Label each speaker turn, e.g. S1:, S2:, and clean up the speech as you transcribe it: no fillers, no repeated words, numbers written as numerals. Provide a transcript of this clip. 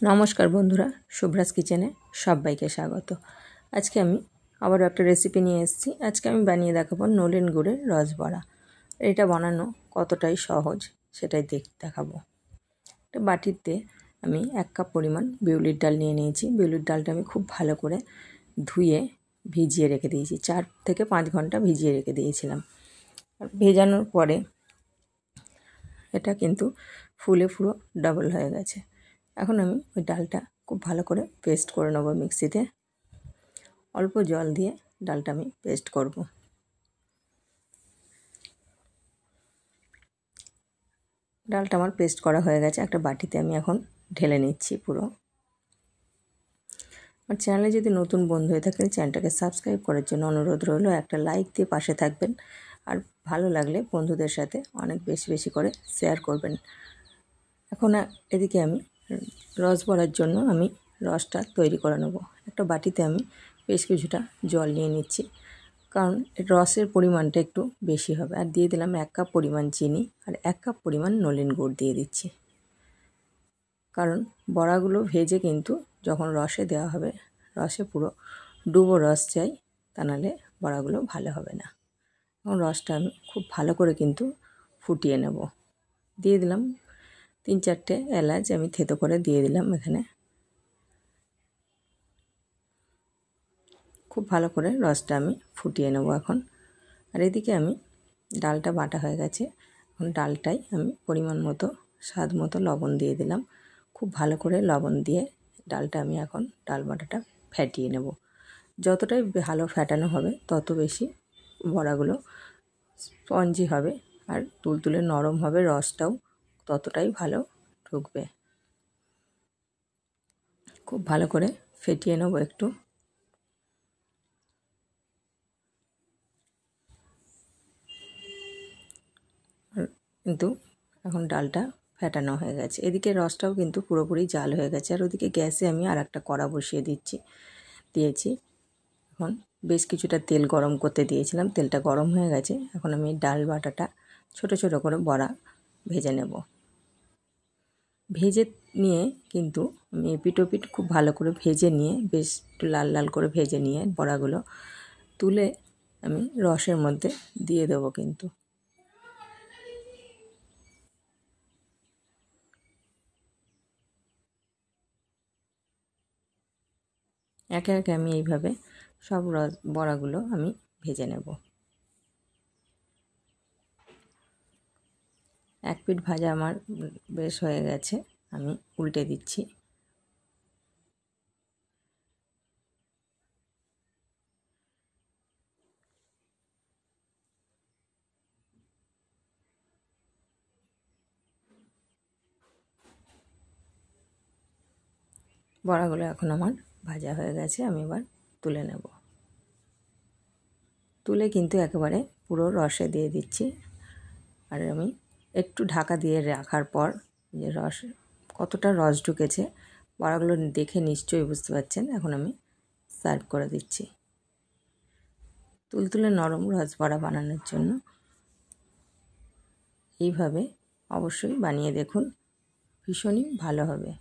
S1: নমস্কার বন্ধুরা, শুভ্রাজ কিচেনে সবাইকে স্বাগত। আজকে আমি আবার একটা রেসিপি নিয়ে এসেছি। আজকে আমি বানিয়ে দেখাবো নলেন গুড়ের রসবড়া। এটা বানানো কতটাই সহজ সেটাই দেখাবো। একটা বাটিতে আমি 1 কাপ পরিমাণ বিউলির ডাল নিয়ে নিয়েছি। বিউলির ডালটা আমি খুব ভালো করে ধুয়ে ভিজিয়ে রেখে দিয়েছি। 4 থেকে 5 ঘন্টা ভিজিয়ে রেখে দিয়েছিলাম। আর ভেজানোর পরে এটা কিন্তু ফুলে পুরো ডাবল হয়ে গেছে। এখন আমি ওই ডালটা খুব ভালো করে পেস্ট করে নেব মিক্সিতে। অল্প জল দিয়ে ডালটা আমি পেস্ট করব। ডালটা আমার পেস্ট করা হয়ে গেছে। একটা বাটিতে আমি এখন ঢেলে নিচ্ছি পুরো। আমার চ্যানেলে যদি নতুন বন্ধু হয়ে থাকেন চ্যানেলটাকে সাবস্ক্রাইব করার জন্য অনুরোধ রইল। একটা লাইক দিয়ে পাশে থাকবেন, আর ভালো লাগলে বন্ধুদের সাথে অনেক বেশি বেশি করে শেয়ার করবেন। এখন এদিকে আমি রস ভরার জন্য আমি রসটা তৈরি করে নেব। একটা বাটিতে আমি বেশ কিছুটা জল নিয়ে নিচ্ছি, কারণ রসের পরিমাণটা একটু বেশি হবে। আর দিয়ে দিলাম 1 কাপ পরিমাণ চিনি, আর 1 কাপ পরিমাণ নলেন গুড় দিয়ে দিচ্ছি। কারণ বড়াগুলো ভেজে কিন্তু যখন রসে দেওয়া হবে, রসে পুরো ডুবো রস চাই, তা নাহলে বড়াগুলো ভালো হবে না। এবং রসটা আমি খুব ভালো করে কিন্তু ফুটিয়ে নেব। দিয়ে দিলাম 3-4টে এলাচ আমি থেতো করে দিয়ে দিলাম এখানে। খুব ভালো করে রসটা আমি ফুটিয়ে নেব এখন। আর এদিকে আমি ডালটা বাটা হয়ে গেছে। এখন ডালটাই আমি পরিমাণ মতো স্বাদ মতো লবণ দিয়ে দিলাম। খুব ভালো করে লবণ দিয়ে ডালটা আমি এখন ডাল বাটাটা ফেটিয়ে নেব। যতটাই ভালো ফেটানো হবে তত বেশি বড়াগুলো স্পঞ্জি হবে আর তুলতুলে নরম হবে, রসটাও ততটাই ভালো ঢুকবে। খুব ভালো করে ফেটিয়ে নেব একটু। কিন্তু এখন ডালটা ফেটানো হয়ে গেছে। এদিকে রসটাও কিন্তু পুরোপুরি জাল হয়ে গেছে। আর ওদিকে গ্যাসে আমি আর একটা কড়া বসিয়ে দিয়েছি। এখন বেশ কিছুটা তেল গরম করতে দিয়েছিলাম, তেলটা গরম হয়ে গেছে। এখন আমি ডাল বাটাটা ছোট ছোট করে বড়া ভেজে নেব। ভেজে নিয়ে কিন্তু আমি এপিট ওপিট খুব ভালো করে ভেজে নিয়ে, বেশ একটু লাল লাল করে ভেজে নিয়ে বড়াগুলো তুলে আমি রসের মধ্যে দিয়ে দেবো। কিন্তু একে একে আমি এইভাবে সব বড়াগুলো আমি ভেজে নেব। এক পিঠ ভাজা আমার বেশ হয়ে গেছে, আমি উল্টে দিচ্ছি। বড়াগুলো এখন আমার ভাজা হয়ে গেছে, আমি এবার তুলে নেব। তুলে কিন্তু একেবারে পুরো রসে দিয়ে দিচ্ছি। আর আমি একটু ঢাকা দিয়ে রাখার পর যে কতটা রস ঢুকেছে বড়াগুলো দেখে নিশ্চয়ই বুঝতে পারছেন। এখন আমি সার্ভ করে দিচ্ছি। তুলতুলে নরম রস বড়া বানানোর জন্য এইভাবে অবশ্যই বানিয়ে দেখুন, ভীষণই ভালো হবে।